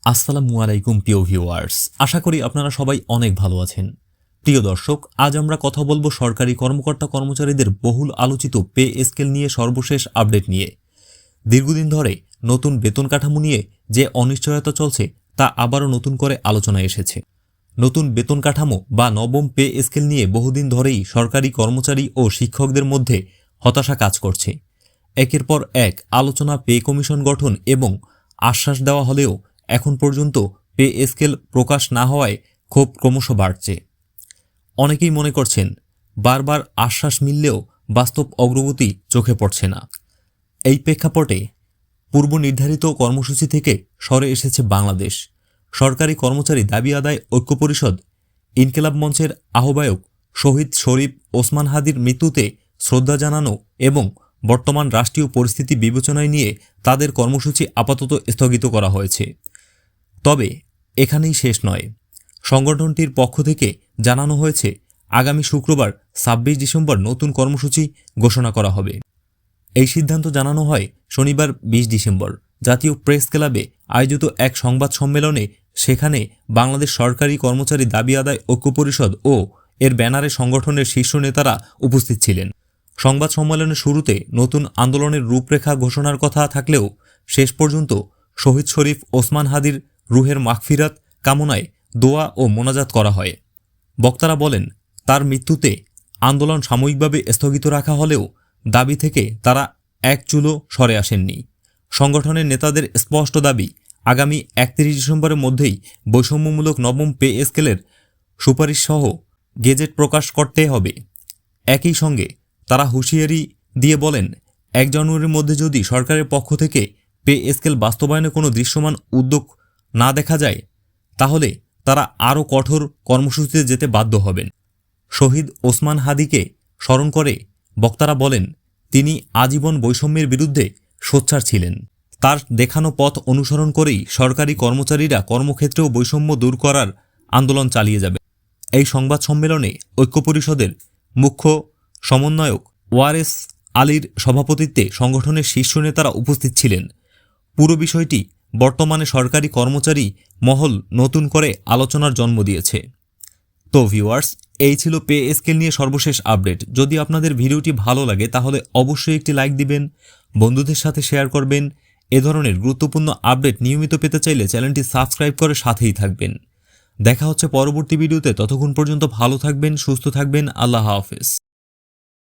আসসালামু আলাইকুম প্রিয় ভিউয়ার্স, আশা করি আপনারা সবাই অনেক ভালো আছেন। প্রিয় দর্শক, আজ আমরা কথা বলবো সরকারি কর্মকর্তা কর্মচারীদের বহুল আলোচিত পে স্কেল নিয়ে সর্বশেষ আপডেট নিয়ে। দীর্ঘদিন ধরে নতুন বেতন কাঠামো নিয়ে যে অনিশ্চয়তা চলছে তা আবারও নতুন করে আলোচনায় এসেছে। নতুন বেতন কাঠামো বা নবম পে স্কেল নিয়ে বহুদিন ধরেই সরকারি কর্মচারী ও শিক্ষকদের মধ্যে হতাশা কাজ করছে। একের পর এক আলোচনা, পে কমিশন গঠন এবং আশ্বাস দেওয়া হলেও এখন পর্যন্ত পে স্কেল প্রকাশ না হওয়ায় ক্ষোভ ক্রমশ বাড়ছে। অনেকেই মনে করছেন বারবার আশ্বাস মিললেও বাস্তব অগ্রগতি চোখে পড়ছে না। এই প্রেক্ষাপটে পূর্ব নির্ধারিত কর্মসূচি থেকে সরে এসেছে বাংলাদেশ সরকারি কর্মচারী দাবি আদায় ঐক্য পরিষদ। ইনকিলাব মঞ্চের আহ্বায়ক শহীদ শরীফ ওসমান হাদির মৃত্যুতে শ্রদ্ধা জানানো এবং বর্তমান রাষ্ট্রীয় পরিস্থিতি বিবেচনায় নিয়ে তাদের কর্মসূচি আপাতত স্থগিত করা হয়েছে। তবে এখানেই শেষ নয়। সংগঠনটির পক্ষ থেকে জানানো হয়েছে আগামী শুক্রবার ২৬ ডিসেম্বর নতুন কর্মসূচি ঘোষণা করা হবে। এই সিদ্ধান্ত জানানো হয় শনিবার ২০ ডিসেম্বর জাতীয় প্রেস ক্লাবে আয়োজিত এক সংবাদ সম্মেলনে। সেখানে বাংলাদেশ সরকারি কর্মচারী দাবি আদায় ঐক্য পরিষদ ও এর ব্যানারে সংগঠনের শীর্ষ নেতারা উপস্থিত ছিলেন। সংবাদ সম্মেলনের শুরুতে নতুন আন্দোলনের রূপরেখা ঘোষণার কথা থাকলেও শেষ পর্যন্ত শহীদ শরীফ ওসমান হাদির রুহের মাগফিরাত কামনায় দোয়া ও মোনাজাত করা হয়। বক্তারা বলেন, তার মৃত্যুতে আন্দোলন সাময়িকভাবে স্থগিত রাখা হলেও দাবি থেকে তারা এক চুলও সরে আসেননি। সংগঠনের নেতাদের স্পষ্ট দাবি, আগামী ৩১ ডিসেম্বরের মধ্যেই বৈষম্যমূলক নবম পে স্কেলের সুপারিশ সহ গেজেট প্রকাশ করতে হবে। একই সঙ্গে তারা হুঁশিয়ারি দিয়ে বলেন, ১ জানুয়ারির মধ্যে যদি সরকারের পক্ষ থেকে পে স্কেল বাস্তবায়নে কোনো দৃশ্যমান উদ্যোগ না দেখা যায় তাহলে তারা আরও কঠোর কর্মসূচিতে যেতে বাধ্য হবেন। শহীদ ওসমান হাদিকে স্মরণ করে বক্তারা বলেন, তিনি আজীবন বৈষম্যের বিরুদ্ধে সোচ্চার ছিলেন। তার দেখানো পথ অনুসরণ করেই সরকারি কর্মচারীরা কর্মক্ষেত্রেও বৈষম্য দূর করার আন্দোলন চালিয়ে যাবে। এই সংবাদ সম্মেলনে ঐক্য পরিষদের মুখ্য সমন্বয়ক ওয়ারেস আলীর সভাপতিত্বে সংগঠনের শীর্ষ নেতারা উপস্থিত ছিলেন। পুরো বিষয়টি বর্তমানে সরকারি কর্মচারী মহল নতুন করে আলোচনার জন্ম দিয়েছে। তো ভিউয়ার্স, এই ছিল পে স্কেল নিয়ে সর্বশেষ আপডেট। যদি আপনাদের ভিডিওটি ভালো লাগে তাহলে অবশ্যই একটি লাইক দিবেন, বন্ধুদের সাথে শেয়ার করবেন। এ ধরনের গুরুত্বপূর্ণ আপডেট নিয়মিত পেতে চাইলে চ্যানেলটি সাবস্ক্রাইব করে সাথেই থাকবেন। দেখা হচ্ছে পরবর্তী ভিডিওতে। ততক্ষণ পর্যন্ত ভালো থাকবেন, সুস্থ থাকবেন। আল্লাহ হাফেজ।